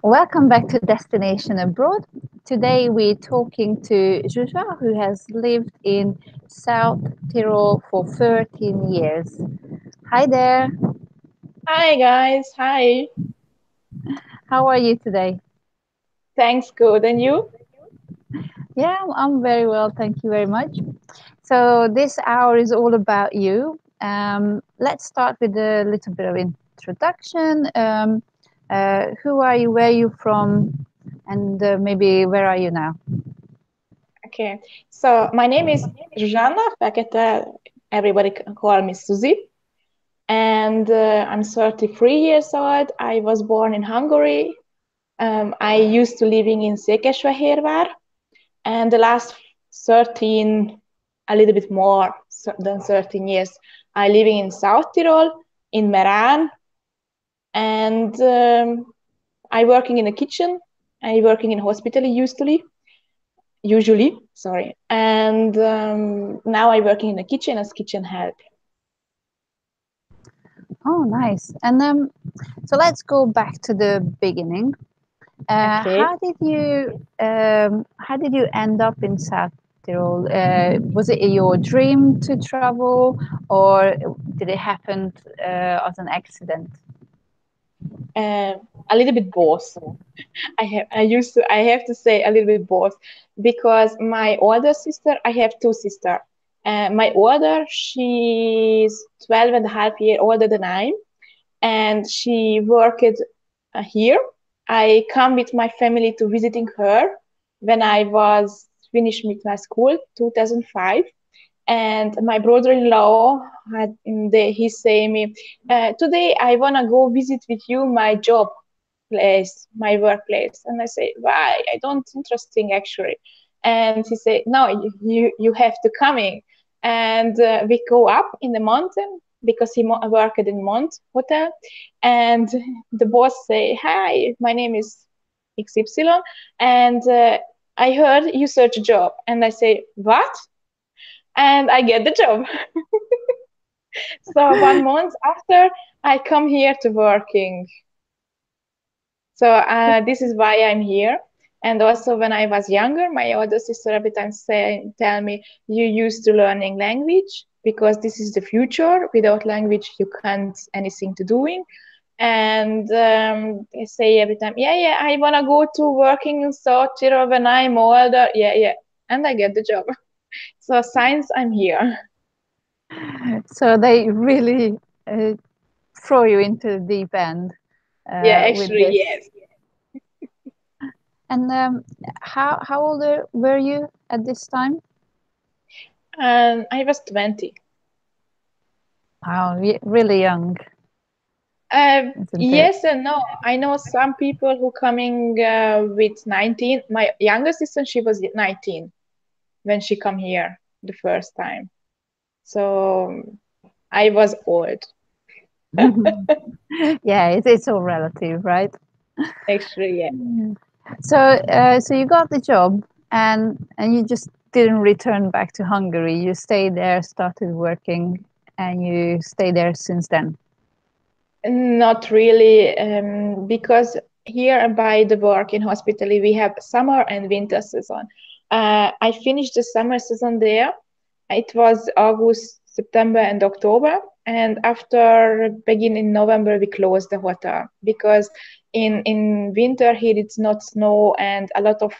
Welcome back to Destination Abroad. Today we're talking to Zsuzsa, who has lived in South Tyrol for 13 years. Hi there. Hi guys, hi. How are you today? Thanks, good. And you? Yeah, I'm very well, thank you very much. So this hour is all about you. Let's start with a little bit of introduction. Who are you? Where are you from? And maybe where are you now? Okay. So my name is Zsuzsa Fekete. Everybody can call me Suzy. And I'm 33 years old. I was born in Hungary. I used to living in Székesfehérvár. And the last 13, a little bit more than 13 years, I living in South Tyrol, in Meran. And I working in a kitchen. I working in hospitality usually, sorry. And now I work in the kitchen as kitchen help. Oh, nice. And so let's go back to the beginning. Okay. How did you end up in South Tyrol? Was it your dream to travel, or did it happen as an accident? Uh, a little bit both. I have to say a little bit both because my older sister, I have two sisters. My older, she's 12 and a half years older than I, and she worked here. I come with my family to visiting her when I was finished with my school, 2005. And my brother-in-law he say me, today I wanna go visit with you my job place, my workplace. And I say, why? I don't interesting actually. And he said, no, you have to coming. And we go up in the mountain because he worked in Mont Hotel. And the boss say, hi, my name is XY. And I heard you search a job. And I say, what? And I get the job. So 1 month after, I come here to working. So this is why I'm here. And also, when I was younger, my older sister every time tell me, you used to learning language because this is the future. Without language, you can't anything to doing. And they say every time, yeah, I wanna go to working in South Tyrol when I'm older. Yeah, and I get the job. So since I'm here. So they really uh, throw you into the deep end Yeah, with actually, this. yes. And how old were you at this time? And I was 20. Wow, really young, isn't it? Yes and no. I know some people who coming with 19. My younger sister, she was 19 when she come here the first time. So I was old. Yeah, it's all relative, right? Actually, yeah. Mm. So you got the job, and you just didn't return back to Hungary. You stayed there, started working, and you stayed there since then. Not really, because here by the work in hospitality, we have summer and winter season. I finished the summer season there. It was August, September, and October. And after beginning November, we closed the hotel because in winter here it's not snow and a lot of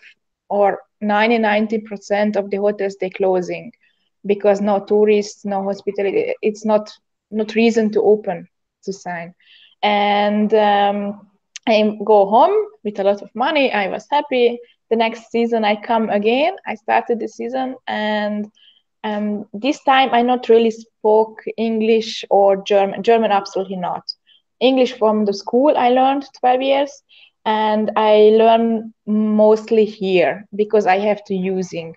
or 90% of the hotels they closing because no tourists, no hospitality. It's not reason to open to sign. And I go home with a lot of money. I was happy. The next season I come again. I started the season, and this time I not really spoke English or German. German absolutely not. English from the school I learned 12 years, and I learn mostly here because I have to using.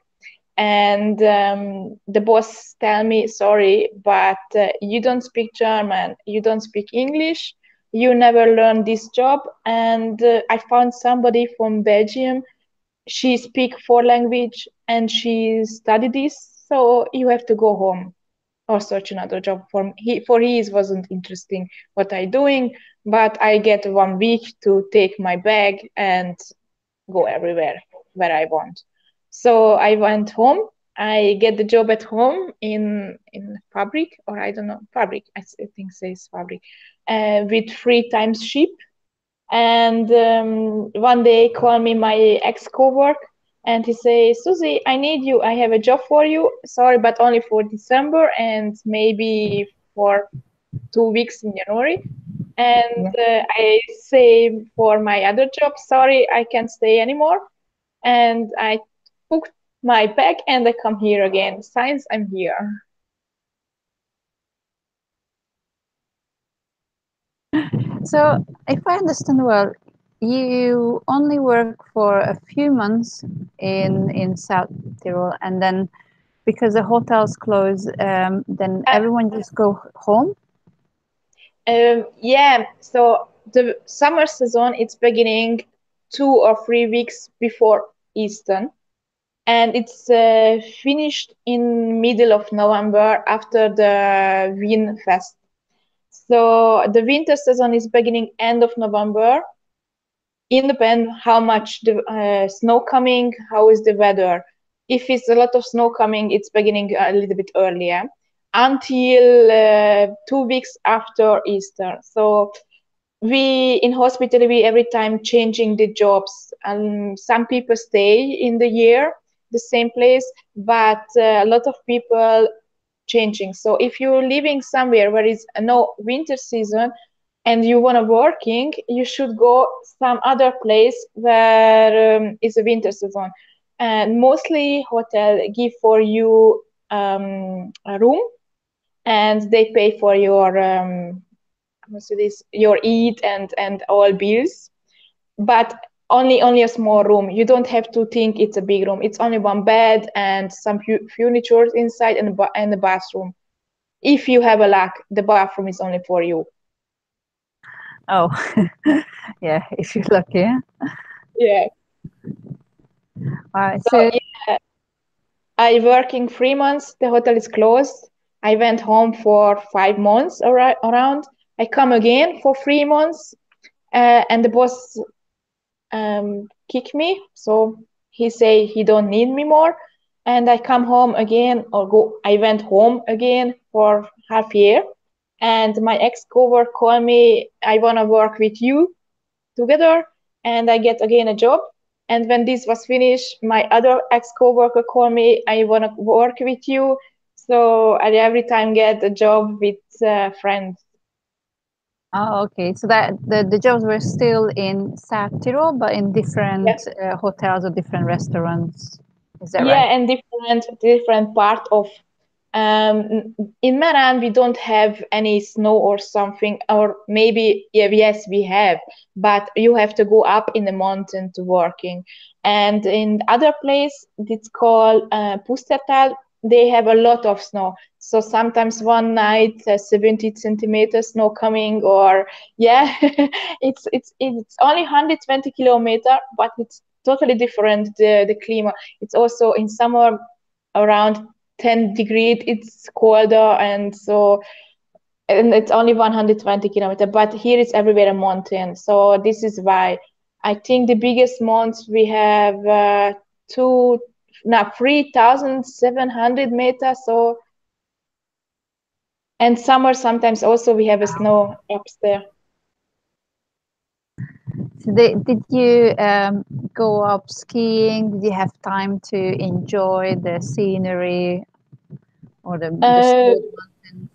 And the boss tell me, sorry, but you don't speak German, you don't speak English, you never learn this job. And I found somebody from Belgium. She speak four language and she studied this, so you have to go home. or search another job for me. For his wasn't interesting what I doing, but I get 1 week to take my bag and go everywhere where I want. So I went home. I get the job at home in fabric, or I don't know, fabric. I think says fabric, with 3 times ship. And one day call me my ex coworker, and he say, Susie, I need you. I have a job for you. Sorry, but only for December and maybe for 2 weeks in January. And Yeah. I say for my other job, sorry, I can't stay anymore. And I took my bag and I come here again. Since I'm here. So, if I understand well, you only work for a few months in South Tyrol, and then because the hotels close, then Uh, everyone just go home. yeah, so the summer season it's beginning 2 or 3 weeks before Easter, and it's finished in middle of November after the Wien Fest. So the winter season is beginning end of November. Independ how much the snow coming, how is the weather. If it's a lot of snow coming, it's beginning a little bit earlier until 2 weeks after Easter. So we in hospital we every time changing the jobs. Some people stay in the year the same place, but a lot of people changing. So if you're living somewhere where is no winter season and you want to working, you should go some other place where is a winter season. And mostly hotel give for you a room, and they pay for your so this your eat and all bills, but only a small room. You don't have to think it's a big room. It's only one bed and some furniture inside and the bathroom. If you have a luck, the bathroom is only for you. Oh, yeah, if you're lucky. Yeah. All right, So so yeah, I working 3 months. The hotel is closed. I went home for 5 months around. I come again for 3 months, and the boss kick me. So he say he don't need me more, and I come home again or go. I went home again for half year, and my ex coworker called me. I wanna work with you together, and I get again a job. And when this was finished, my other ex coworker called me. I wanna work with you. So I every time get a job with friends. oh, okay. So that the jobs were still in South Tyrol, but in Yeah. different hotels or different restaurants. Is that Yeah, right? and different part of in Meran we don't have any snow or something, or maybe yeah, yes we have, but you have to go up in the mountain to working. And in other place it's called Pustertal, they have a lot of snow. So sometimes one night 70 centimeters snow coming, or yeah, it's only 120 kilometer, but it's totally different the climate. It's also in summer around 10 degrees, it's colder, and so and it's only 120 kilometer, but here it's everywhere a mountain. So this is why I think the biggest mountains we have two now 3,700 meters. So and summer sometimes also we have a snow up there. So did you go up skiing? Did you have time to enjoy the scenery or the uh, snowy mountains?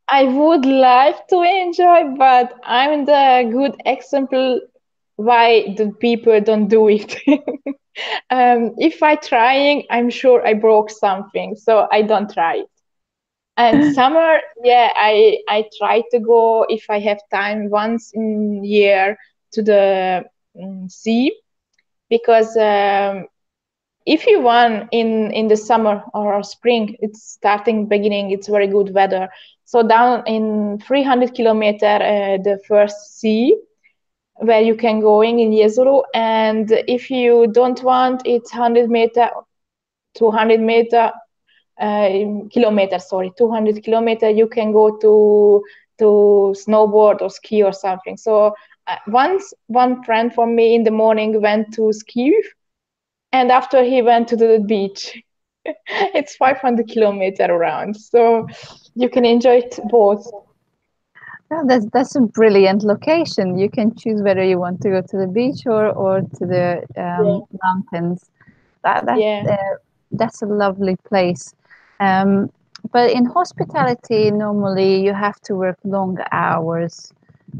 I would like to enjoy, but I'm the good example why the people don't do it. If I trying, I'm sure I broke something, so I don't try it. And summer, yeah, I try to go if I have time once in year to the sea, because if you want in the summer or spring, it's starting beginning, it's very good weather. So down in 300 kilometer, the first sea where you can going in Jezero, and if you don't want, it's 100 meter, 200 meter kilometers, sorry, 200 kilometers, you can go to snowboard or ski or something. So once one friend from me in the morning went to ski, and after he went to the beach. It's 500 kilometers around, so you can enjoy it both. Yeah, that's a brilliant location. You can choose whether you want to go to the beach or to the Yeah, mountains. That that yeah. that's a lovely place. Um, but in hospitality, normally you have to work long hours,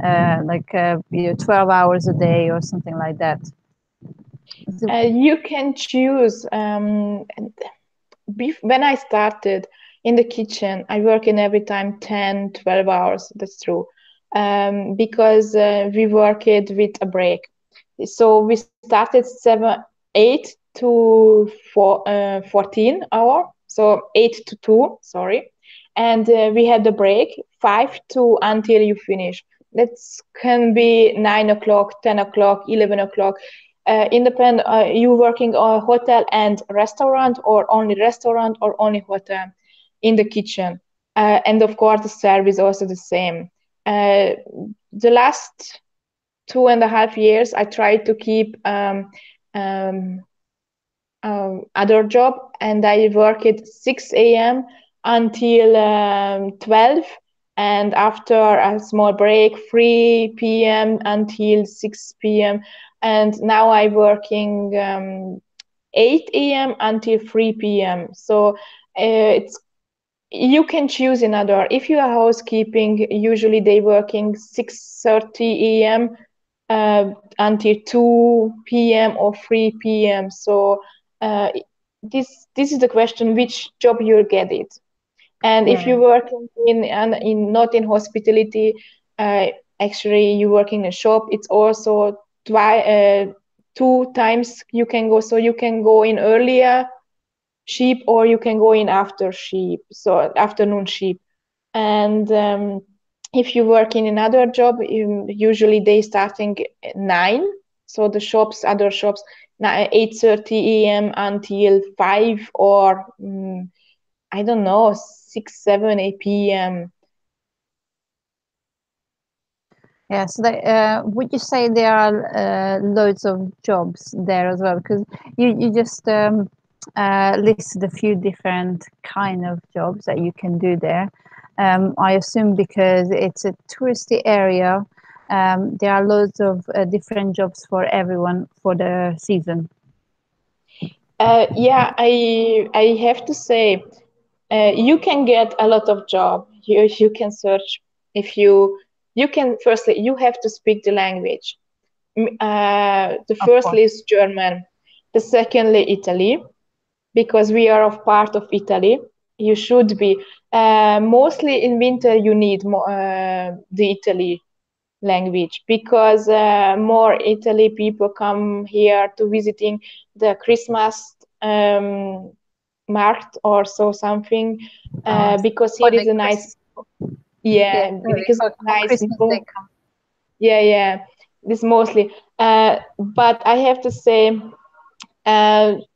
like 12 hours a day or something like that. So, You can choose. When I started in the kitchen, I work in every time 10, 12 hours. That's true. Because we work it with a break. So we started 8 to 14 hour. So 8 to 2, sorry. And we had the break 5 to until you finish. That can be 9 o'clock, 10 o'clock, 11 o'clock. Independent, you working on hotel and restaurant, or only restaurant, or only hotel in the kitchen. And of course, the service also the same. Uh, the last 2.5 years, I tried to keep um, other job, and I work at 6 a.m. until 12, and after a small break, 3 p.m. until 6 p.m. And now I working 8 a.m. until 3 p.m. So it's you can choose another. If you are housekeeping, usually they working 6:30 a.m. Until 2 p.m. or 3 p.m. So uh, this is the question: which job you'll get it? And if yeah. you work in not in hospitality, uh, actually you work in a shop, it's also 2 times you can go. So you can go in earlier sheep, or you can go in after sheep, so afternoon sheep. And if you work in another job, usually they starting at 9, so the shops, other shops, 8:30 a.m. until 5, or I don't know, 6, 7, 8 p.m. Yeah, so would you say there are loads of jobs there as well? Because you just listed a few different kind of jobs that you can do there. I assume because it's a touristy area, there are loads of different jobs for everyone for the season. Yeah, I have to say, you can get a lot of job. You can search. If you can, firstly you have to speak the language. The Of firstly course. is German, the secondly Italy, because we are of part of Italy. You should be. Mostly in winter you need the Italy language, because more Italy people come here to visiting the Christmas market or so something, because For here is the a Chris, nice, yeah, yeah, sorry, because it's for nice Christmas they move. come. Yeah, yeah, this mostly. But I have to say,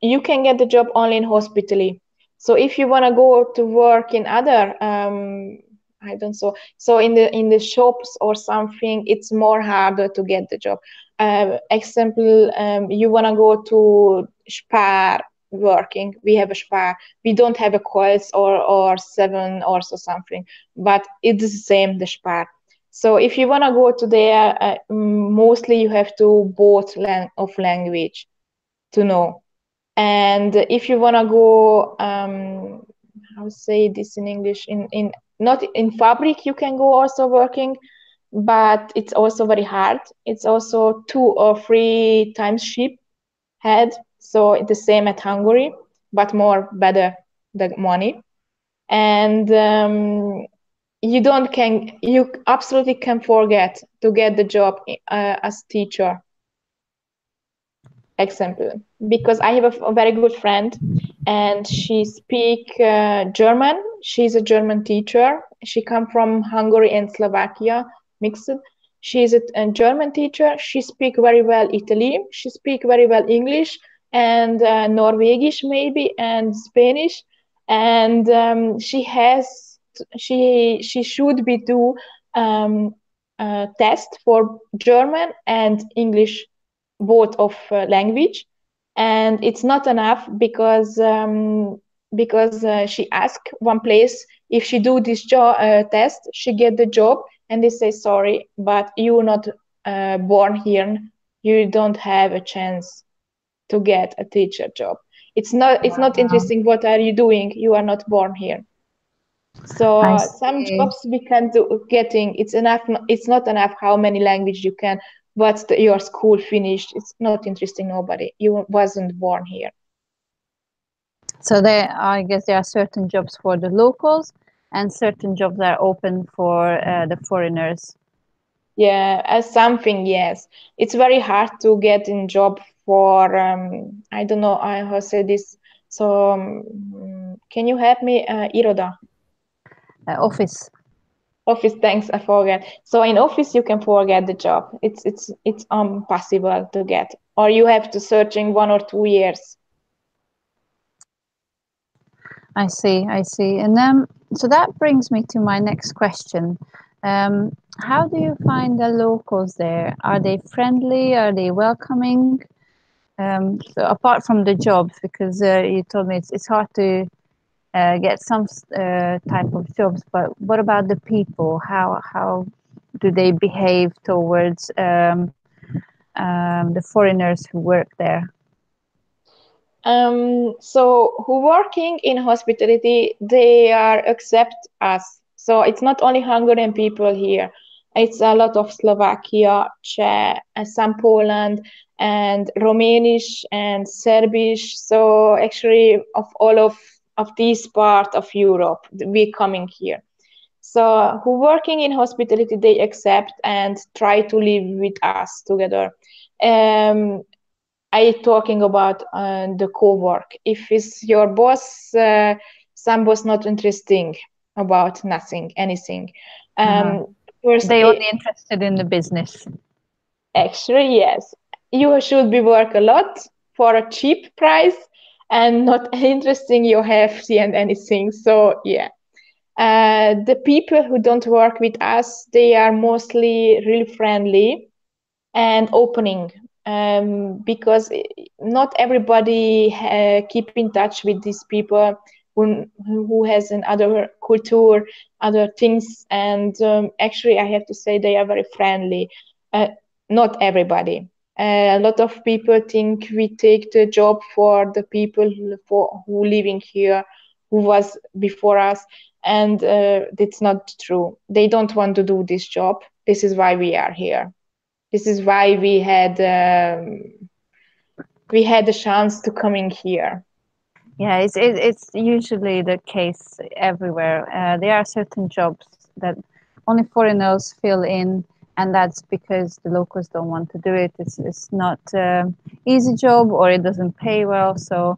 you can get the job only in hospitality. So if you want to go to work in other, I don't so in the shops or something, it's more harder to get the job. Example, you want to go to Spar working. We have a Spar. We don't have a Coils or Seven or so something, but it's the same, the Spar. So if you want to go to there, mostly you have to both of language to know. And if you want to go, how say this in English, in not in fabric, you can go also working, but it's also very hard. It's also 2 or 3 times cheap head, so it's the same at Hungary, but more better the money. And you absolutely can forget to get the job as teacher, example, because I have a very good friend, and she speak German. She's a German teacher. She come from Hungary and Slovakia mixed. She's a German teacher. She speak very well Italy. She speak very well English and Norwegish maybe, and Spanish. and she should be do a test for German and English, both of language, and it's not enough because she asked one place if she do this test, she get the job, and they say sorry, but you're not born here, you don't have a chance to get a teacher job. It's not Wow. interesting what are you doing, you are not born here. I So some see. jobs we can do getting, it's not enough how many language you can, what's your school finished, it's not interesting nobody, you wasn't born here. So there, I guess there are certain jobs for the locals and certain jobs that are open for the foreigners. Yeah, as something, yes. It's very hard to get in job for I don't know how to say this. So can you help me, Iroda? Office. Office, thanks, I forget. So in office you can forget the job. It's impossible to get. Or you have to searching 1 or 2 years. I see. I see. And then, so that brings me to my next question. How do you find the locals there? Are they friendly? Are they welcoming? So apart from the jobs, because you told me it's hard to get some type of jobs, but what about the people? How do they behave towards the foreigners who work there? So who working in hospitality, they are accept us. So it's not only Hungarian people here. It's a lot of Slovakia, Czech, and some Poland, and Romanish and Serbish. So actually, of all of this part of Europe, we coming here. So who working in hospitality, they accept and try to live with us together. Um, I talking about the co-work. If it's your boss, some boss not interesting about nothing, anything. Uh, Um, first, they only interested in the business. actually, yes, you should be work a lot for a cheap price and not interesting your healthy and anything. So yeah. The people who don't work with us, they are mostly really friendly and opening, because not everybody keep in touch with these people who has another culture, other things, and actually I have to say they are very friendly. uh, Not everybody. A lot of people think we take the job for the people who living here, who was before us, and it's not true. They don't want to do this job. This is why we are here. This is why we had the chance to coming here. Yeah, it's usually the case everywhere. There are certain jobs that only foreigners fill in, and that's because the locals don't want to do it. It's not easy job or it doesn't pay well, so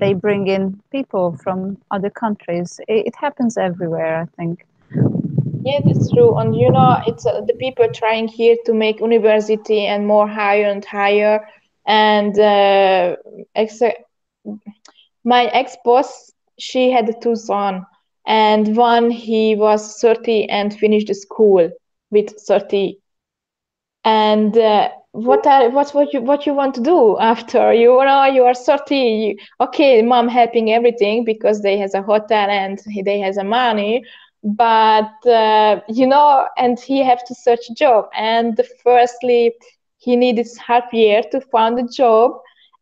they bring in people from other countries. It happens everywhere, I think. Yeah, that's true. And it's the people trying here to make university and more higher and higher. And my ex-boss, she had two sons, and one he was 30 and finished the school with 30. And what you want to do after you are 30, okay, mom helping everything because they has a hotel and they has a money, but and he have to search a job, and firstly he needed half year to find a job,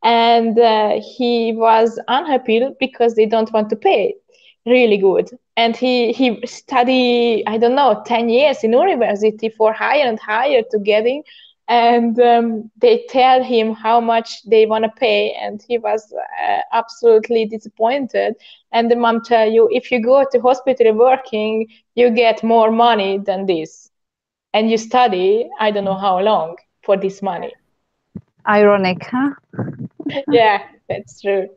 and he was unhappy because they don't want to pay really good, and he study, I don't know, 10 years in university for higher and higher to getting, and they tell him how much they want to pay, and he was absolutely disappointed. And the mom tell you, if you go to hospital working, you get more money than this, and you study I don't know how long for this money. Ironic, huh? Yeah, that's true.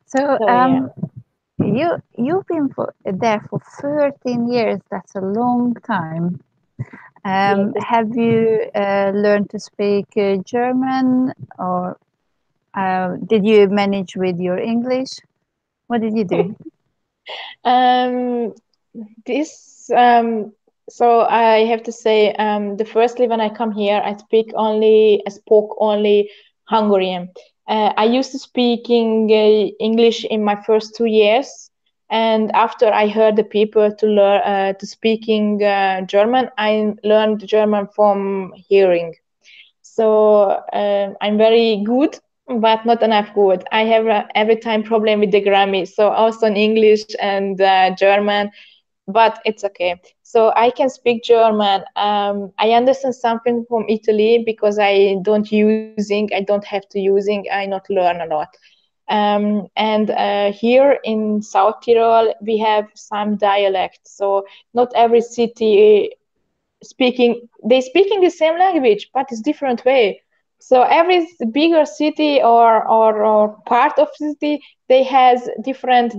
So So yeah. you've been there for 13 years. That's a long time. Yes. Have you learned to speak German or? Did you manage with your English? What did you do? Um, this so I have to say, the firstly when I come here, I spoke only Hungarian. I used to speaking English in my first 2 years, and after I heard the people to learn to speaking German, I learned German from hearing. So I'm very good, but not enough good. I have every time problem with the grammar. So also in English and German, but it's okay. So I can speak German. I understand something from Italy because I don't have to using. I not learn a lot. And here in South Tyrol, we have some dialect. So not every city they speaking the same language but it's different way. So every bigger city or part of city, they has different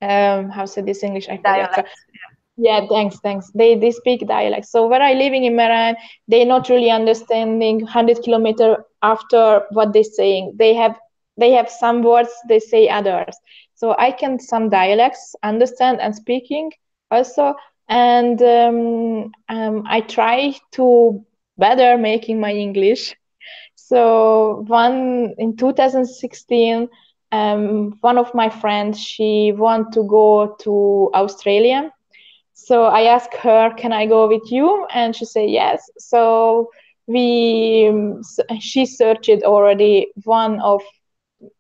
how say this English, I forget. So Dialect. yeah, thanks. They speak dialect. So where I living in Meran, they not really understanding 100 kilometer after what they saying. They have some words, they say others. So I can some dialects understand and speaking also, and I try to better making my English. So one in 2016, one of my friends, she want to go to Australia, so I asked her, "Can I go with you?" And she said yes. So she searched already one of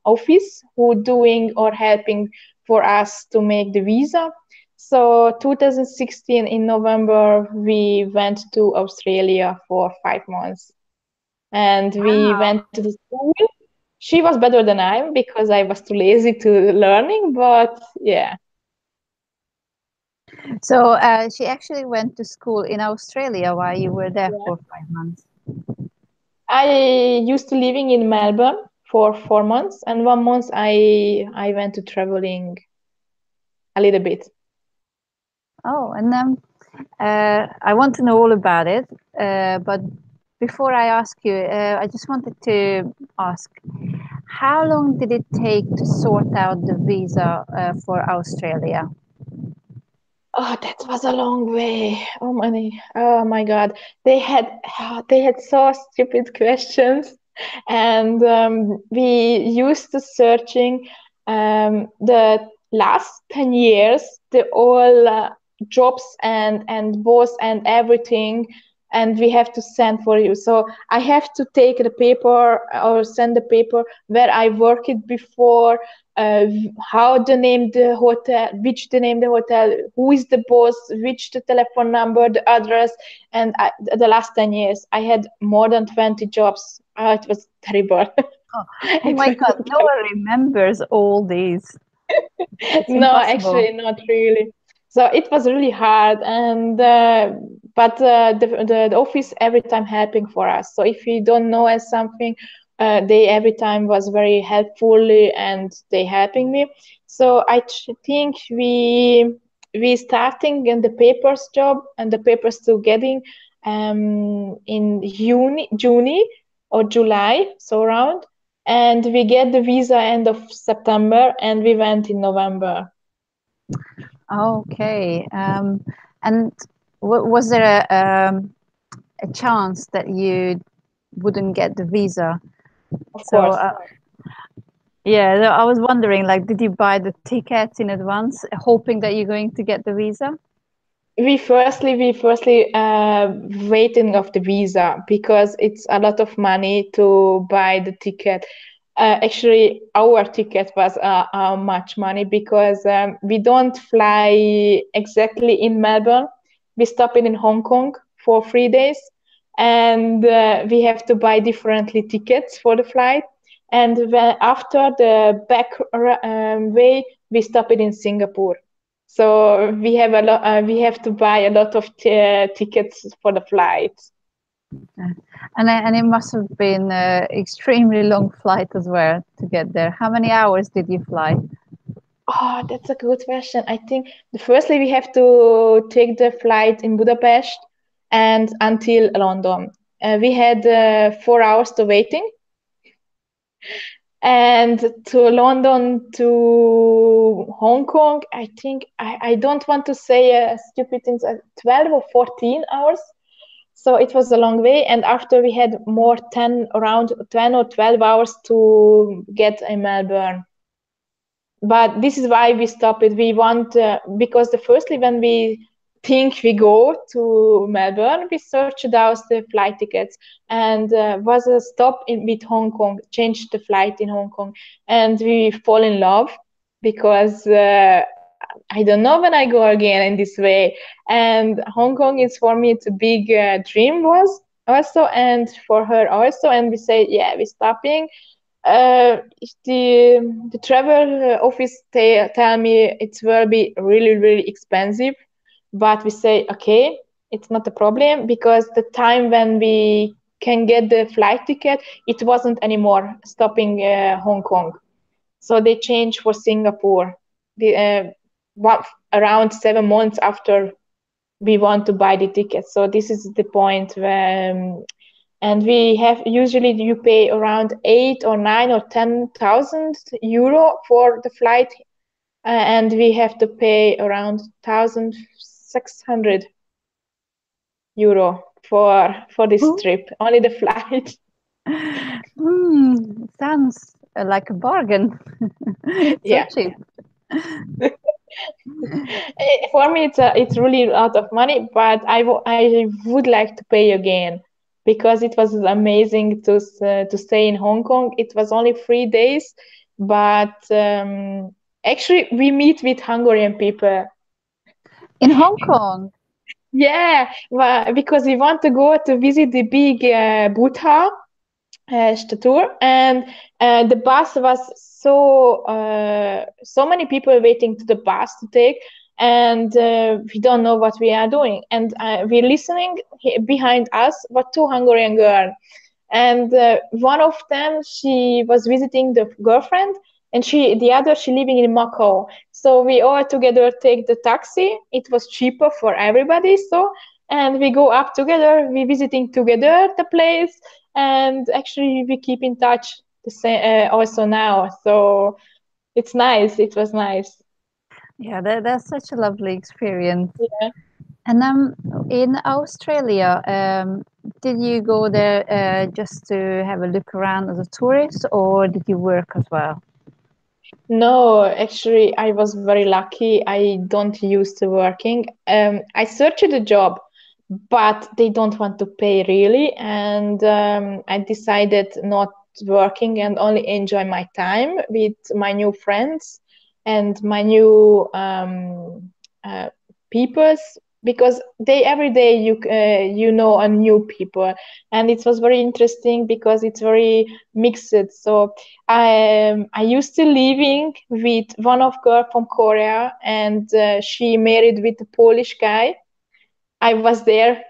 office who doing or helping for us to make the visa. So 2016 in November we went to Australia for 5 months, and we Wow. went to the school. She was better than I am because I was too lazy to learning, but yeah. So she actually went to school in Australia while you were there Yeah. for 5 months. I used to living in Melbourne for 4 months, and 1 month I went to traveling a little bit. Oh, and then I want to know all about it. But before I ask you, I just wanted to ask, how long did it take to sort out the visa for Australia? Oh, that was a long way. Oh my God. They had so stupid questions, and we used to searching the last 10 years, the all jobs and boss and everything, and we have to send for you. So I have to take the paper or send the paper where I worked before, uh, how the name the hotel, which the name the hotel, who is the boss, which the telephone number, the address, and the last 10 years I had more than 20 jobs. It was terrible. Oh, oh It my was God, no one remembers all these. It's no, impossible. actually, not really. So it was really hard, and but the office every time helping for us. So if we don't know as something, they every time was very helpful and they helping me. So think we starting in the papers job and the papers to getting in June or July, so around, and we get the visa end of September, and we went in November. Okay. And was there a chance that you wouldn't get the visa? Of So course. yeah, no, I was wondering, like, did you buy the tickets in advance, hoping that you're going to get the visa? We firstly waiting of the visa because it's a lot of money to buy the ticket. Actually, our ticket was much money because we don't fly exactly in Melbourne. We stop in Hong Kong for 3 days, and we have to buy differently tickets for the flight. And after the back way, we stop it in Singapore. So we have a lot. We have to buy a lot of tickets for the flight. Yeah. And it must have been an extremely long flight as well to get there. How many hours did you fly? Oh, that's a good question. I think firstly we have to take the flight in Budapest and until London. we had 4 hours to waiting, and to London to Hong Kong, I think I don't want to say stupid things, 12 or 14 hours. So it was a long way, and after we had more 10 around 10 or 12 hours to get in Melbourne. But this is why we stop it. We want because the firstly when we think we go to Melbourne, we searched out the flight tickets, and was a stop in with Hong Kong, changed the flight in Hong Kong, and we fall in love because I don't know when I go again in this way. And Hong Kong is for me, it's a big dream was also, and for her also. And we say, yeah, we're stopping. The travel office tell me it will be really expensive, but we say okay, it's not a problem, because the time when we can get the flight ticket, it wasn't anymore stopping Hong Kong, so they changed for Singapore. The what, around 7 months after we want to buy the ticket. So this is the point when, and we have usually you pay around 8 or 9 or 10,000 euro for the flight, and we have to pay around 1,600 euro for this Oh, trip, only the flight. sounds like a bargain. So Yeah. cheap. For me, it's really a lot of money, but I would like to pay again, because it was amazing to stay in Hong Kong. It was only 3 days, but actually we meet with Hungarian people. In Hong Kong. Yeah, because we want to go to visit the big Buddha statue, and the bus was so many people waiting to the bus to take, and we don't know what we are doing, and we're listening. Behind us were two Hungarian girls, and one of them, she was visiting the girlfriend, and the other, she living in Macau. So we all together take the taxi. It was cheaper for everybody, so, and we go up together, we visiting together the place, and actually we keep in touch the same also now. So it's nice, it was nice. Yeah, that's such a lovely experience. Yeah. And in Australia, did you go there just to have a look around as a tourist, or did you work as well? No, actually, I was very lucky. I don't used to working. I searched a job, but they don't want to pay really, and I decided not working and only enjoy my time with my new friends and my new peoples, because they every day you know a new people, and it was very interesting because it's very mixed. So I used to living with one of girl from Korea, and she married with a Polish guy. I was there.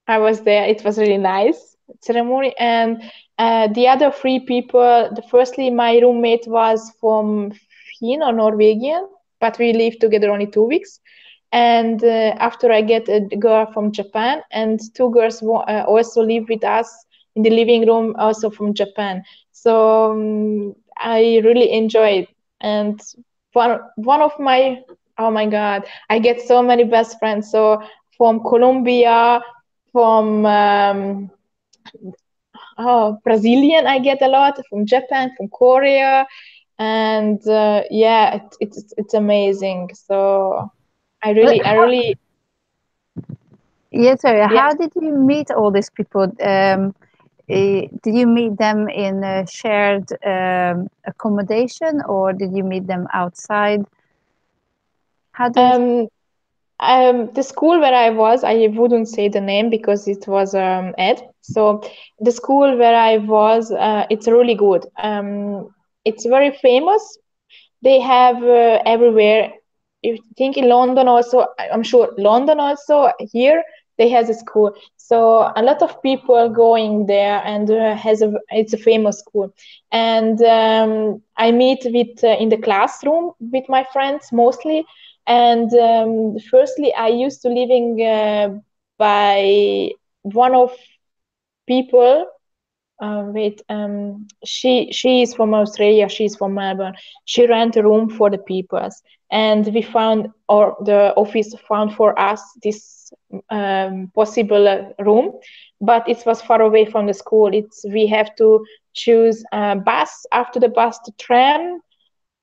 I was there. It was really nice ceremony. And the other three people, the firstly, my roommate was from Finn or Norwegian, but we lived together only 2 weeks. And after I get a girl from Japan, and two girls also live with us in the living room, also from Japan. So I really enjoyed. And one of my, oh my God, I get so many best friends. So from Colombia, from Brazilian, I get a lot from Japan, from Korea, and yeah, it's amazing. So But I how, really, yeah, sorry, yeah. how did you meet all these people? Did you meet them in a shared accommodation, or did you meet them outside? How did it? Um, the school where I was, I wouldn't say the name because it was Ed. So the school where I was, it's really good. It's very famous. They have everywhere. You think in London also, I'm sure London also here they has a school. So a lot of people going there, and it's a famous school. And I meet with in the classroom with my friends mostly. And firstly, I used to living by one of people. Wait, she is from Australia. She's from Melbourne. She rent a room for the peoples, and we found, or the office found for us this possible room, but it was far away from the school. It's we have to choose a bus. After the bus, the tram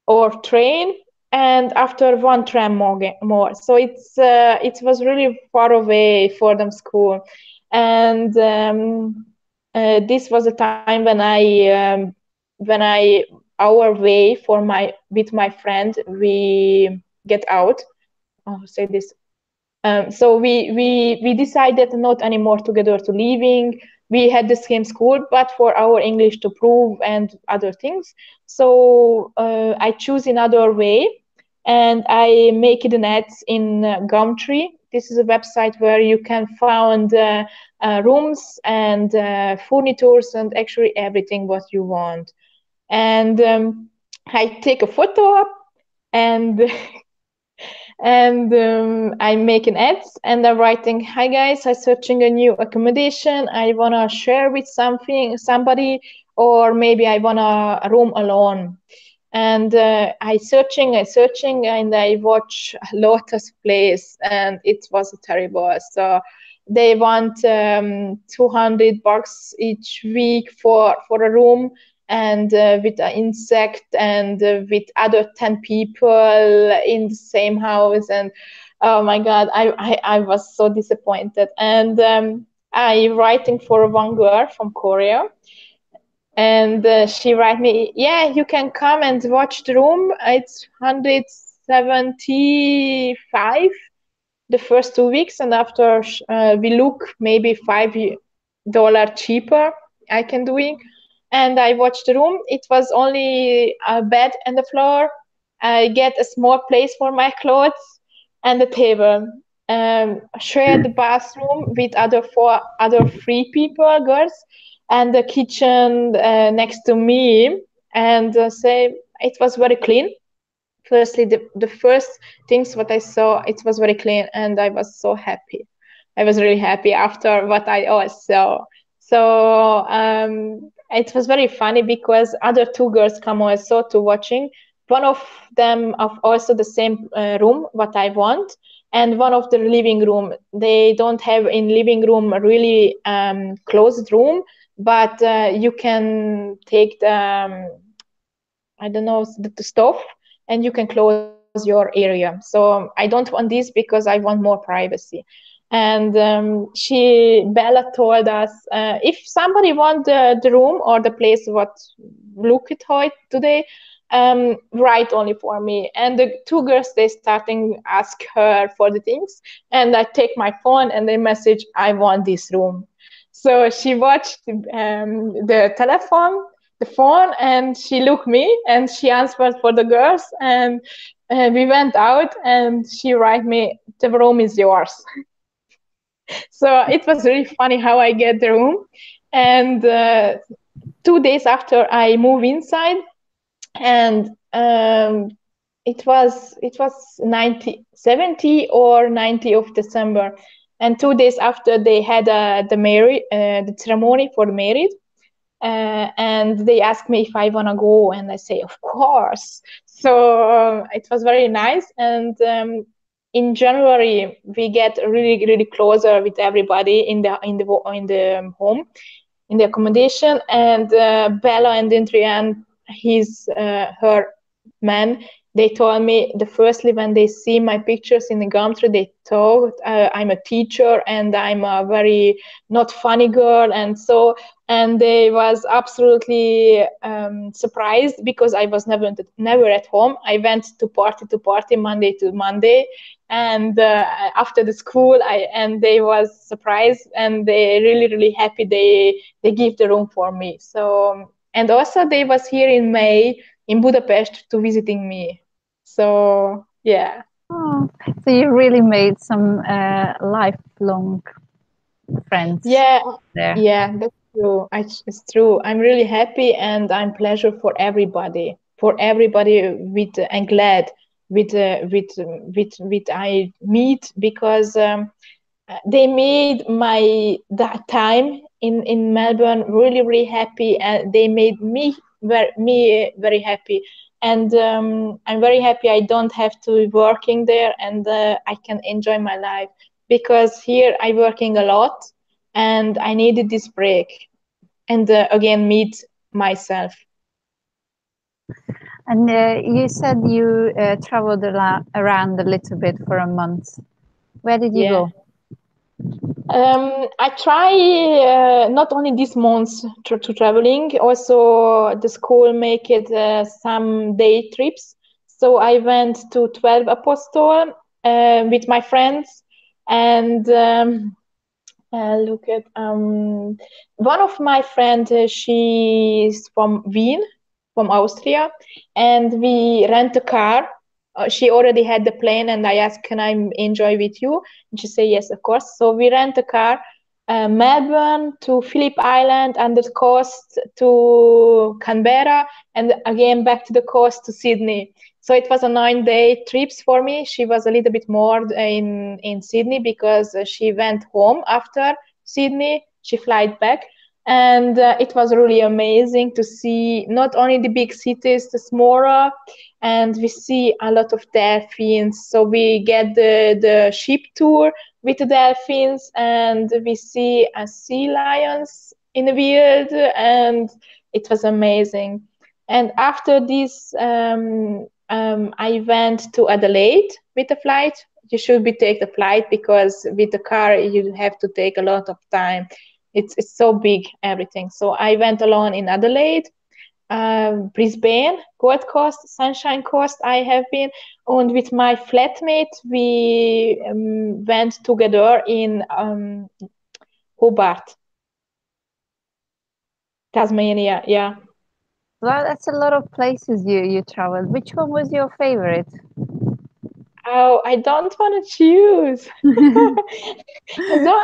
or train, and after one tram more. So it was really far away for them school, and this was a time when I our way for my with my friend we get out. Oh, say this. So we decided not anymore together to leaving. We had the same school, but for our English to prove and other things. So I choose another way, and I make it an ads in Gumtree. This is a website where you can find rooms and furnitures and actually everything what you want. And I take a photo and I'm making ads and I'm writing, "Hi guys, I'm searching a new accommodation. I wanna share with somebody, or maybe I wanna a room alone." And I searching, and I watch a lot of plays, and it was terrible. So they want $200 each week for a room, and with an insect, and with other 10 people in the same house. And oh my god, I was so disappointed. And I writing for one girl from Korea, and she write me, "Yeah, you can come and watch the room. It's 175 the first 2 weeks, and after we look maybe $5 cheaper, I can do it." And I watched the room. It was only a bed and the floor. I get a small place for my clothes and a table. Share the bathroom with other three people, girls, and the kitchen next to me. And say it was very clean. Firstly, the first things what I saw, it was very clean, and I was so happy. I was really happy after what I always saw. So it was very funny because other two girls come also to watching. One of them of also the same room what I want, and one of the living room. They don't have in living room a really closed room, but you can take the I don't know, the stove, and you can close your area. So I don't want this because I want more privacy. And Bella told us, if somebody want the room or the place what look at how it today, write only for me. And the two girls, they starting ask her for the things, and I take my phone and they message, "I want this room." So she watched the phone, and she looked me and she answered for the girls, and we went out, and she write me, "The room is yours." So it was really funny how I get the room. And 2 days after I move inside, and it was 70 or 90 of December, and 2 days after they had the ceremony for the marriage. And they asked me if I want to go, and I say, "Of course." So it was very nice. And in January we get really really closer with everybody in the home, in the accommodation. And Bella and Adrian, her man, they told me the firstly when they see my pictures in the Gumtree, they thought I'm a teacher and I'm a very not funny girl, and so, and they was absolutely surprised because I was never at home. I went to party Monday to Monday, and after the school, and they was surprised, and they really really happy. They give the room for me. So, and also they was here in May in Budapest to visiting me. So yeah. Oh, so you really made some lifelong friends Yeah, there. yeah, that's true. It's true. I'm really happy, and I'm pleasure for everybody with and glad with I meet, because they made my that time in Melbourne really really happy, and they made me very happy. And I'm very happy I don't have to be working there, and I can enjoy my life, because here I working a lot, and I needed this break, and again meet myself. And you said you traveled around a little bit for a month. Where did you Yeah. go? I try not only this month to traveling, also the school make it some day trips. So I went to 12 Apostol with my friends, and look at one of my friends. She's from Wien, from Austria, and we rent a car. She already had the plane, and I asked, "Can I enjoy with you?" And she said, "Yes, of course." So we rent a car, Melbourne to Phillip Island, and the coast to Canberra, and again back to the coast to Sydney. So it was a 9 day trips for me. She was a little bit more in Sydney, because she went home after Sydney. She flight back, and it was really amazing to see not only the big cities, the smaller, and we see a lot of dolphins. So we get the ship tour with the dolphins, and we see a sea lions in the wild, and it was amazing. And after this, I went to Adelaide with the flight. You should be take the flight, because with the car you have to take a lot of time. It's so big everything. So I went alone in Adelaide, Brisbane, Gold Coast, Sunshine Coast. I have been, and with my flatmate we went together in Hobart, Tasmania. Yeah. Well, that's a lot of places you traveled. Which one was your favorite? Oh, I don't want to choose. I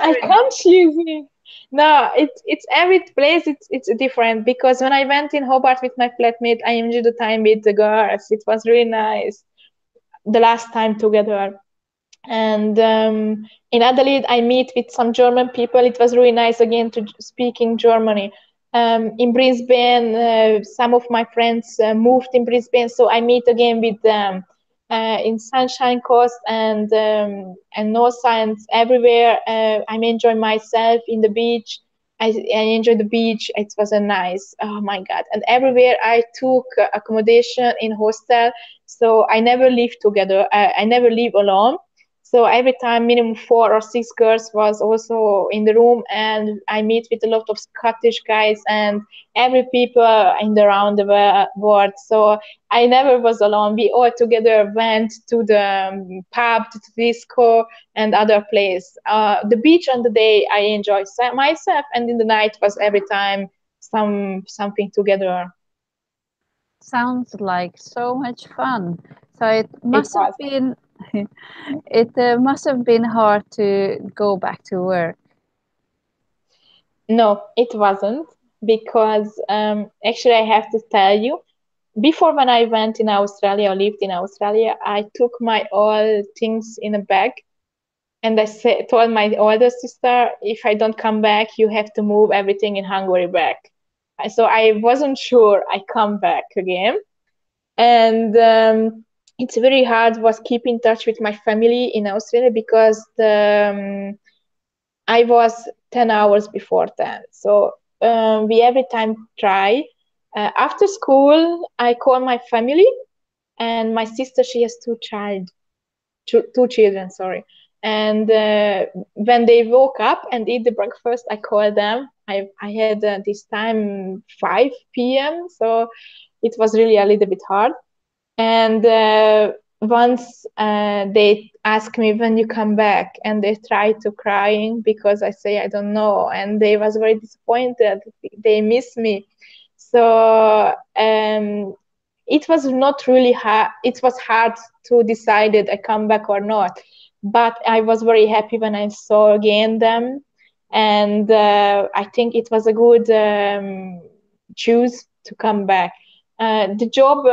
Fair enough. can't choose it. No, it's every place it's different, because when I went in Hobart with my flatmate, I enjoyed the time with the girls. It was really nice. The last time together. And in Adelaide, I meet with some German people. It was really nice again to speak in Germany. In Brisbane, some of my friends moved in Brisbane, so I meet again with them. In Sunshine Coast and North Science everywhere. I'm enjoying myself in the beach. I enjoy the beach. It was a nice. Oh my God! And everywhere I took accommodation in hostel, so I never live together. I never live alone. So every time minimum 4 or 6 girls was also in the room, and I meet with a lot of Scottish guys and every people in the around the world. So I never was alone. We all together went to the pub, to the disco, and other place. The beach on the day I enjoy myself, and in the night was every time something together. Sounds like so much fun. So it It must have was. been it must have been hard to go back to work. No, it wasn't, because actually I have to tell you, before when I went in Australia or lived in Australia, I took my all things in a bag, and told my older sister, if I don't come back, you have to move everything in Hungary back. So I wasn't sure I come back again. And it's very hard was keep in touch with my family in Australia, because I was 10 hours before that. So we every time try. After school, I call my family, and my sister, she has two children, sorry. And when they woke up and eat the breakfast, I call them. I had this time 5 p.m., so it was really a little bit hard. And once they ask me when you come back, and they try to crying, because I say I don't know, and they was very disappointed. They miss me. So it was not really hard. It was hard to decide that I come back or not. But I was very happy when I saw again them, and I think it was a good choose to come back. The job,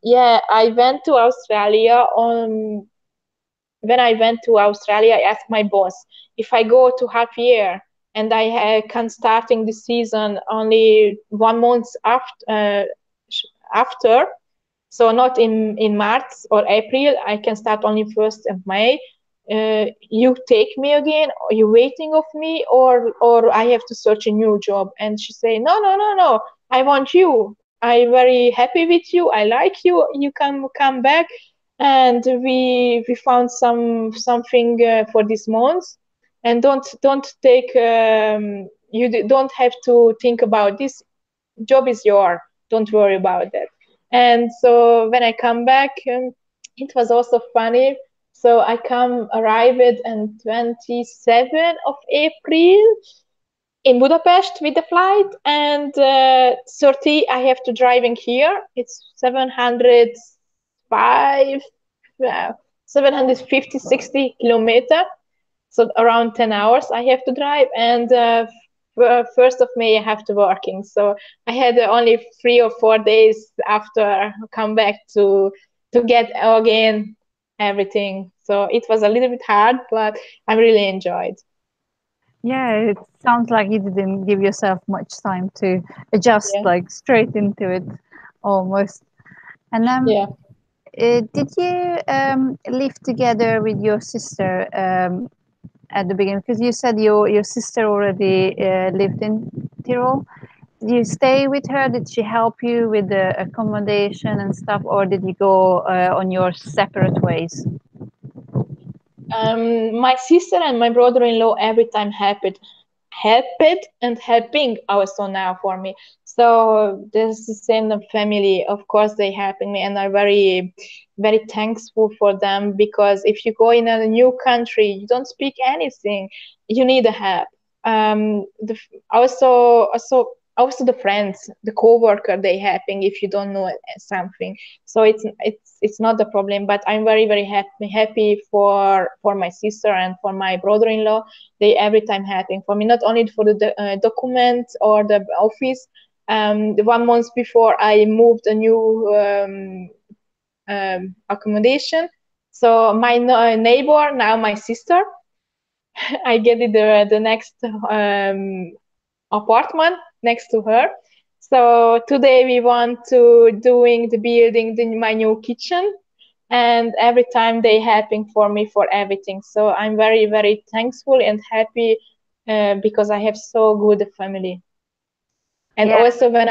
yeah, I went to Australia on when I went to Australia, I asked my boss if I go to half year and I can starting the season only 1 month after, so not in March or April, I can start only 1st of May. You take me again? Are you waiting of me, or I have to search a new job? And she say, no, no, no, no. I want you. I'm very happy with you. I like you. You can come back, and we found something for this month. And don't take don't have to think about this. Job is yours. Don't worry about that. And so when I come back, it was also funny. So I arrived on 27th of April in Budapest with the flight, and 30 I have to driving here. It's 705, uh, 750, 60 kilometer, so around 10 hours I have to drive, and 1st of May I have to working. So I had only 3 or 4 days after come back to get again everything. So it was a little bit hard, but I really enjoyed. Yeah, it sounds like you didn't give yourself much time to adjust, Yeah, like straight into it, almost. And yeah. did you live together with your sister at the beginning? Because you said your sister already lived in Tyrol. Did you stay with her? Did she help you with the accommodation and stuff, or did you go on your separate ways? My sister and my brother-in-law every time helped and helping also now for me. So this is in the family. Of course, they helping me, and I'm very thankful for them, because if you go in a new country, you don't speak anything, you need a help. Also the friends, the co-worker, they helping if you don't know something. So it's not the problem. But I'm very happy for my sister and for my brother-in-law. They every time helping for me, not only for the documents or the office. The 1 month before I moved a new accommodation, so my neighbor, now my sister, I get it the next apartment next to her. So today we want to doing the building my new kitchen, and every time they helping for me for everything. So I'm very thankful and happy, because I have so good family. And Yeah, also when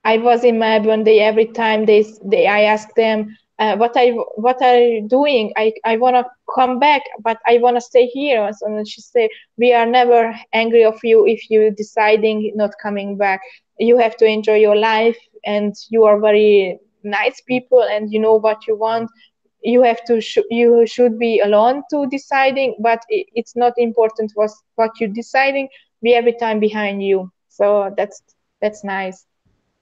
I was in Melbourne, they every time they I ask them, what are you doing? I wanna come back, but I wanna stay here. And she say, we are never angry of you if you deciding not coming back. You have to enjoy your life, and you are very nice people, and you know what you want. You have to you should be alone to deciding, but it's not important what you deciding. We every time behind you. So that's nice.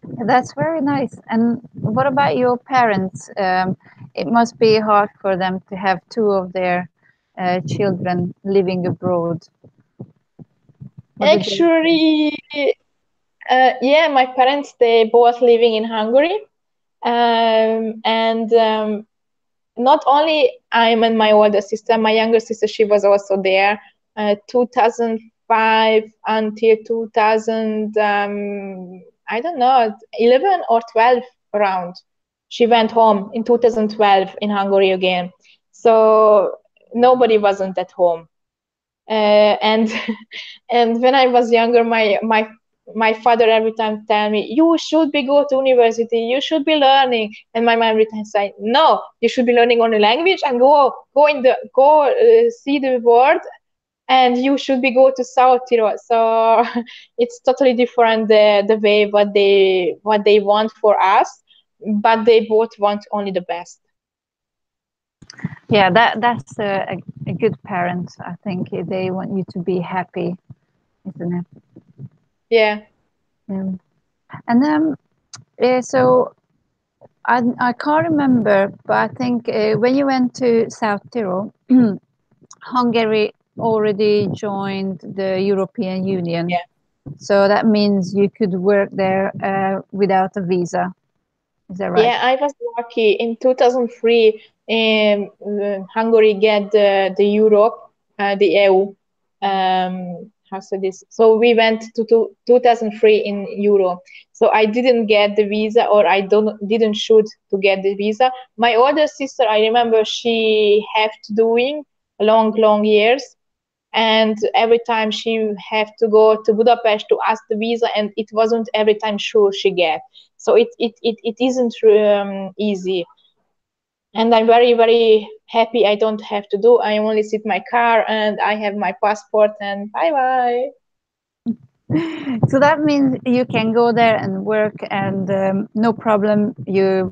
that's very nice. And what about your parents? It must be hard for them to have two of their children living abroad. What did they say? Actually, yeah, my parents, they both living in Hungary. And not only I'm and my older sister, my younger sister, she was also there, 2005 until 2000, I don't know, 11 or 12 around. She went home in 2012 in Hungary again. So nobody wasn't at home. And and when I was younger, my father every time tell me, you should be go to university, you should be learning, and my mom every time say, no, you should be learning only language and go see the world, and you should be go to South Tyrol. So it's totally different the way what they want for us, but they both want only the best. Yeah, that's a good parent. I think they want you to be happy, isn't it? Yeah. Yeah. And then, so I can't remember, but I think when you went to South Tyrol, Hungary already joined the European Union. Yeah. So that means you could work there without a visa. Is that right? Yeah, I was lucky in 2003. Hungary get the Europe, the EU. How say this? So we went to 2003 in Euro. So I didn't get the visa, or I don't didn't should to get the visa. My older sister, I remember she have to doing long years, and every time she have to go to Budapest to ask the visa, and it wasn't every time sure she get. So it isn't easy, and I'm very happy I don't have to do. I only sit my car and I have my passport, and bye bye. So that means you can go there and work, and no problem. You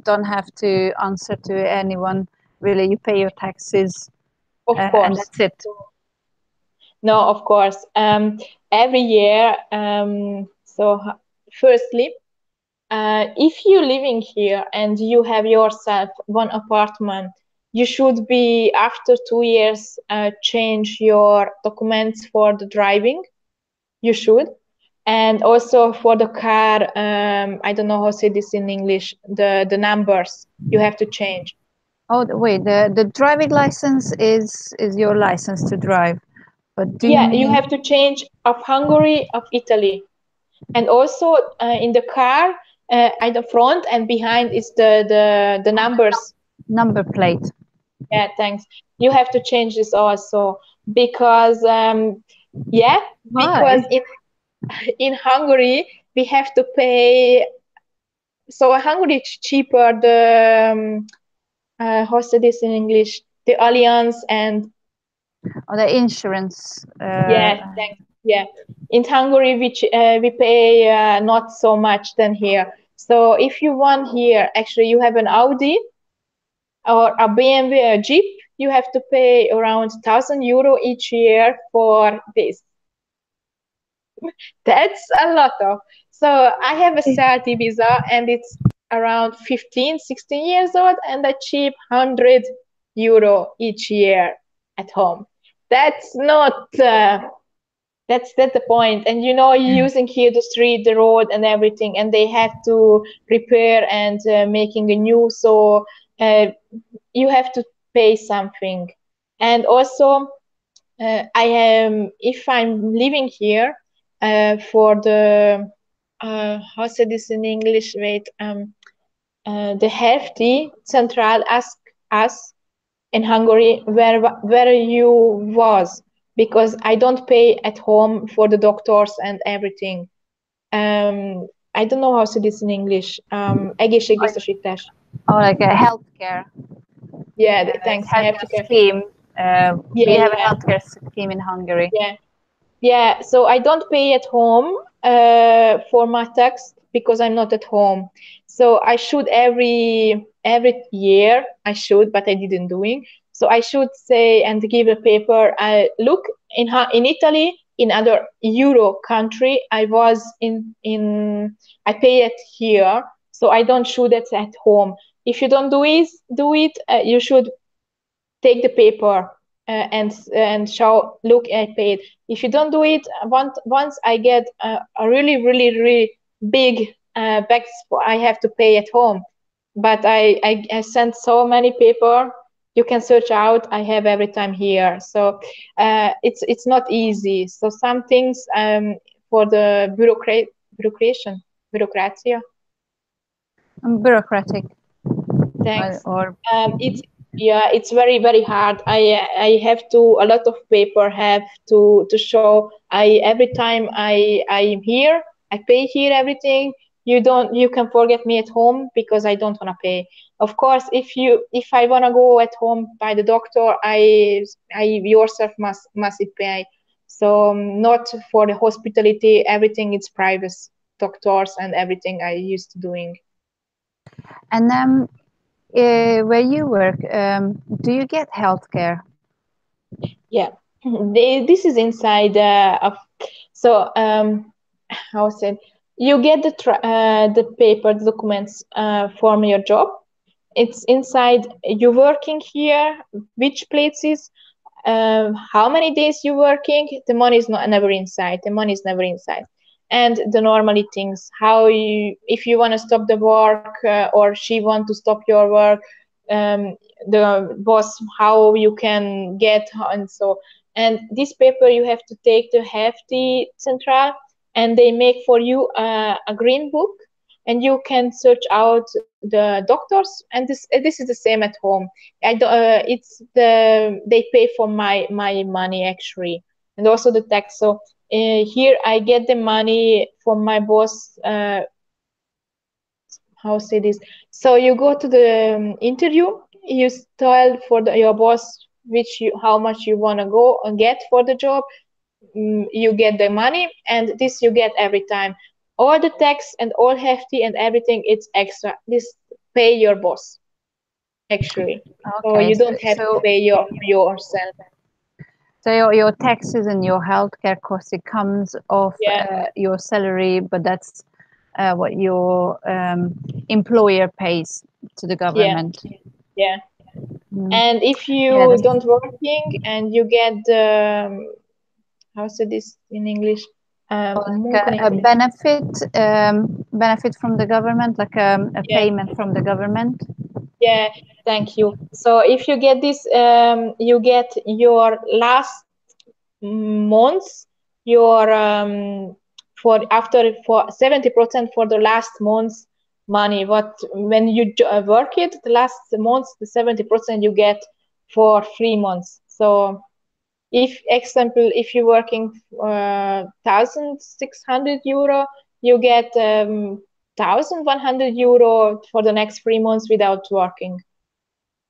don't have to answer to anyone. Really, you pay your taxes, Of and course. that's it. No, of course. Every year. Firstly, if you're living here and you have yourself one apartment, you should be after 2 years change your documents for the driving. You should. And also for the car, I don't know how to say this in English, the numbers you have to change. Oh, wait, the driving license is your license to drive, but do you Yeah, you mean have to change of Hungary, of Italy. And also in the car, at the front and behind is the numbers. number plate? Yeah, thanks. You have to change this also because yeah, because Why? in Hungary we have to pay. So Hungary is cheaper. The how say this in English? The alliance and Or the insurance? yeah, thanks. Yeah, in Hungary we pay not so much than here. So if you want here, actually you have an Audi or a BMW, a Jeep, you have to pay around 1,000 euro each year for this. That's a lot of. So I have a 30 visa and it's around 15, 16 years old, and I cheap 100 euro each year at home. That's not that's the point. And you know, you're using here the street, the road, and everything, and they have to repair and making a new. So uh, you have to pay something. And also, I am if I'm living here for the how say this in English? Wait, the hefty central ask us in Hungary where you was, because I don't pay at home for the doctors and everything. I don't know how to say this in English. Egészségbiztosítás. Or like a healthcare, Yeah, thanks. I have to healthcare care. scheme. We Yeah, have a yeah, healthcare scheme in Hungary. yeah. Yeah, so I don't pay at home for my tax because I'm not at home. So I should every year I should, but I didn't doing. So I should say and give a paper. I look in Italy, in other Euro country. I was in I pay it here, so I don't should it at home. If you don't do it, you should take the paper and show look I paid. If you don't do it once I get a really big bags I have to pay at home, but I sent so many paper. You can search out. I have every time here, so it's not easy. So some things for the bureaucratia. Bureaucratic, Thanks. or It's yeah, it's very hard. I have to a lot of paper have to show. I every time I'm here, I pay here everything. You can forget me at home because I don't wanna pay. Of course, if I wanna go at home by the doctor, I yourself must pay. So not for the hospitality. Everything is private doctors and everything I used to doing. and where you work, do you get healthcare? Yeah, this is inside of so how said you get the paper the documents from your job. It's inside you working here, which places, how many days you working. The money is not never inside. The money is never inside. And the normally things, how you if you want to stop the work or she want to stop your work, the boss how you can get, and so, and this paper you have to take to hefty central, and they make for you a green book, and you can search out the doctors, and this is the same at home. It's they pay for my money actually, and also the tax. So here I get the money from my boss. How say this? So you go to the interview, you tell for your boss how much you want to go and get for the job. You get the money, and this you get every time. All the tax and all hefty and everything, it's extra. This pay your boss actually. So Okay, you so don't have to pay yourself. your taxes and your healthcare costs, it comes off Yeah, your salary, but that's what your employer pays to the yeah, government. yeah. Mm. And if Yeah, you that's don't working and you get the how say this in English? like a Munkanélküli. benefit from the government, like a Yeah, payment from the government. yeah. Thank you. So if you get this, you get your last months, your for after for 70% for the last month's money. What when you work it, the last months, the 70% you get for 3 months. So if example, if you're working 1,600 euro, you get 1,100 euro for the next 3 months without working.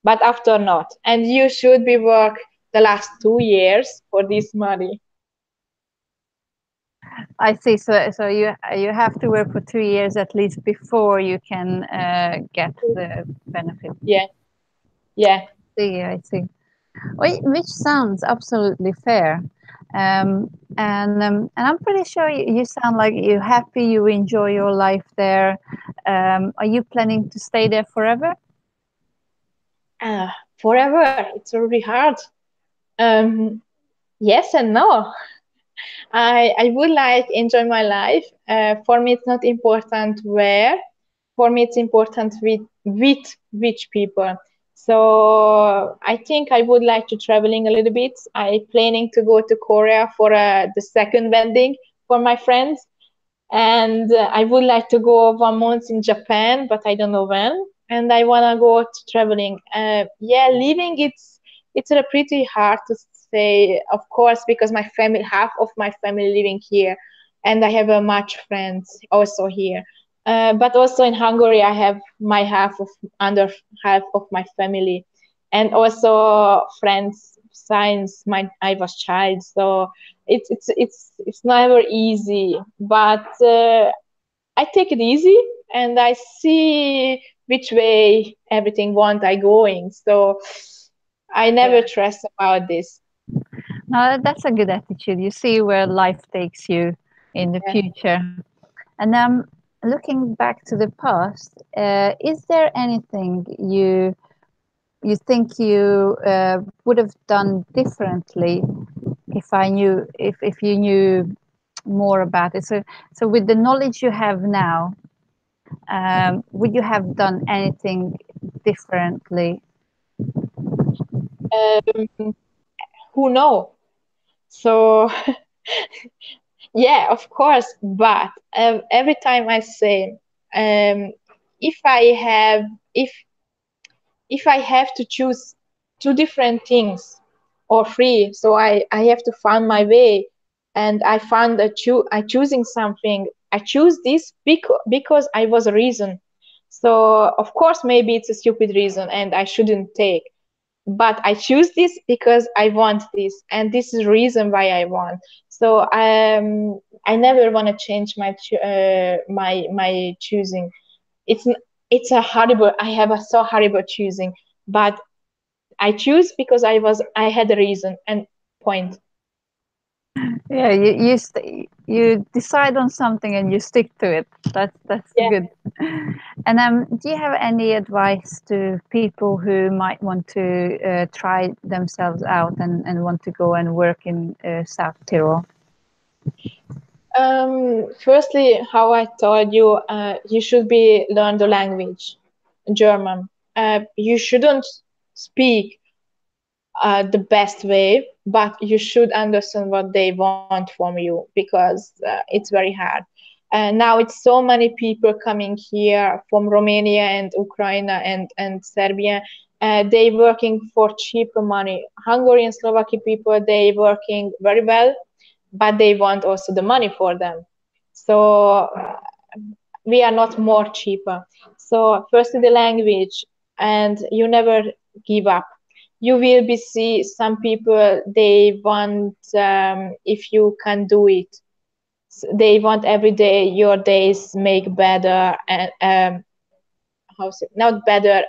But after not, and you should be work the last 2 years for this money. I see. So you have to work for 2 years at least before you can get the benefit. Yeah, yeah. See, I see. Which sounds absolutely fair. And I'm pretty sure you sound like you're happy, you enjoy your life there. Are you planning to stay there forever? Forever, it's really hard. Um, yes and no. I would like enjoy my life. For me, it's not important where. For me, it's important with which people. So I think I would like to traveling a little bit. I planning to go to Korea for the second wedding for my friends, and I would like to go 1 month in Japan, but I don't know when. And I wanna go to traveling. Yeah, living it's pretty hard to say, of course, because my family, half of my family living here, and I have much friends also here. But also in Hungary, I have my half of under half of my family, and also friends since I was child. So it's never easy, but I take it easy, and I see which way everything want I going. So I never Yeah. stress about this. No, that's a good attitude. You see where life takes you in the Yeah. future. And looking back to the past, is there anything you think you would have done differently if you knew more about it? So with the knowledge you have now, would you have done anything differently? Um, who know? So yeah, of course. But every time I say, if I have if I have to choose two different things or three, so I have to find my way, and I found I choosing something. I choose this because I was a reason. So of course maybe it's a stupid reason and I shouldn't take, but I choose this because I want this, and this is the reason why I want. So I never want to change my choosing. It's it's a horrible. I have a so horrible choosing, but I choose because I had a reason and point. Yeah, you decide on something and you stick to it. That's Yeah. good. And do you have any advice to people who might want to try themselves out and want to go and work in South Tyrol? Firstly, how I told you, you should be learn the language, German. You shouldn't. speak the best way, but you should understand what they want from you because it's very hard. And now it's so many people coming here from Romania and Ukraine and Serbia. They working for cheaper money. Hungarian, Slovakian people, they working very well, but they want also the money for them. So we are not more cheaper. So first the language, and you never give up. You will be see some people they want if you can do it. They want every day your days make better and how's it not better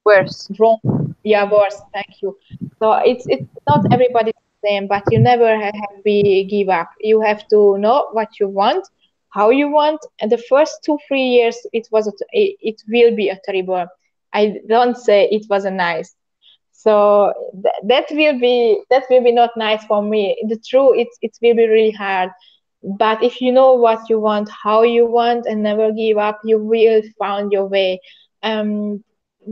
Worse. wrong. Yeah, worse. Thank you. So it's not everybody the same, but you never have be give up. You have to know what you want, how you want, and the first 2 3 years it will be a terrible. I don't say it was a nice. So that will be not nice for me. The truth, it will be really hard. But if you know what you want, how you want, and never give up, you will find your way. Um,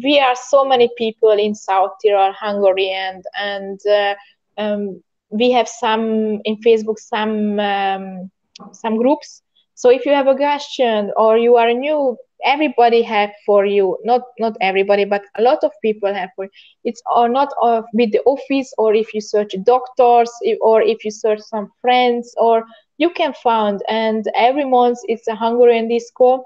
we are so many people in South Tyrol, Hungary, and we have some in Facebook, some groups. So if you have a question or you are new, everybody have for you. Not everybody, but a lot of people have for you. It's or not with the office, or if you search doctors, or if you search some friends, or you can find. And every month it's a Hungarian disco,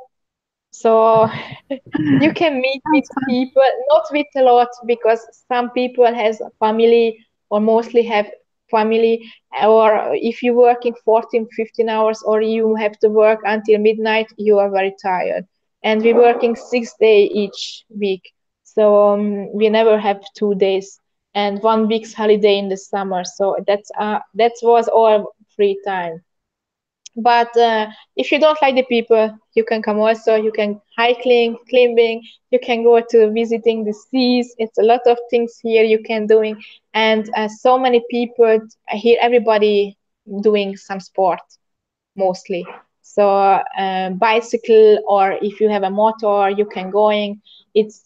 so you can meet with Sounds fun. people, not with a lot, because some people has a family or mostly have family, or if you're working 14 15 hours or you have to work until midnight, you are very tired. And we're working 6 days each week, so we never have 2 days and 1 week's holiday in the summer. So that was all free time. But if you don't like the people, you can come also. You can hiking, climbing. You can go to visiting the seas. It's a lot of things here you can doing, and so many people here. Everybody doing some sport mostly. So bicycle, or if you have a motor, you can going. It's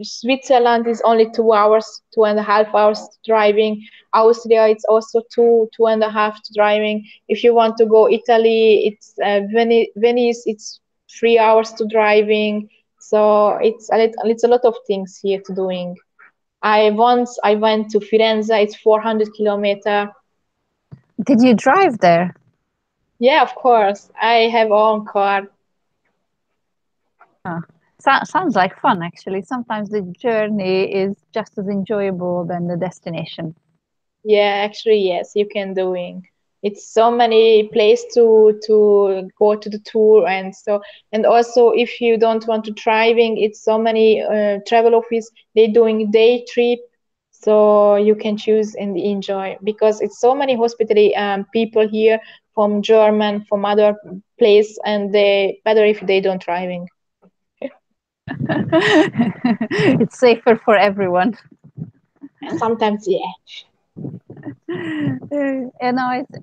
Switzerland is only 2 hours, 2.5 hours driving. Austria it's also two and a half driving. If you want to go Italy, it's Venice. It's 3 hours to driving. So it's a lot of things here to doing. I went to Firenze. It's 400 kilometer. Did you drive there? Yeah, of course. I have own car. Ah, sounds like fun, actually. Sometimes the journey is just as enjoyable than the destination. Yeah, actually, yes, you can doing. It's so many place to go to the tour, and so, and also if you don't want to driving, it's so many travel office they doing day trip, so you can choose and enjoy, because it's so many hospitality people here from German, from other place, and they better if they don't driving. It's safer for everyone. Sometimes, yeah. You know, it's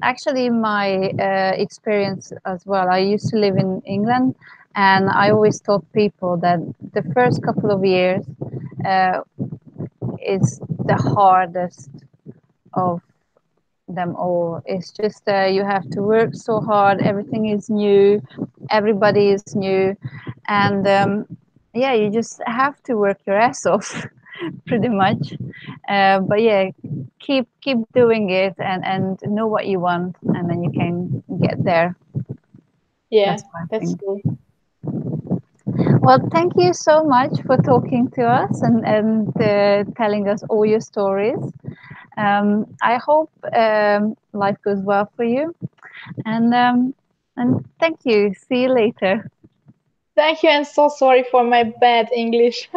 actually my experience as well. I used to live in England, and I always told people that the first couple of years uh, is the hardest of them all. It's just you have to work so hard. Everything is new, everybody is new, and yeah, you just have to work your ass off, pretty much. But yeah, keep doing it, and know what you want, and then you can get there. Yeah, That's what I that's think. true. Well, thank you so much for talking to us and telling us all your stories. I hope life goes well for you. And thank you. See you later. Thank you, and so sorry for my bad English.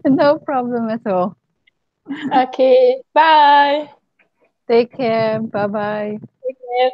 No problem at all. Okay, bye. Take care. Bye bye. Take care.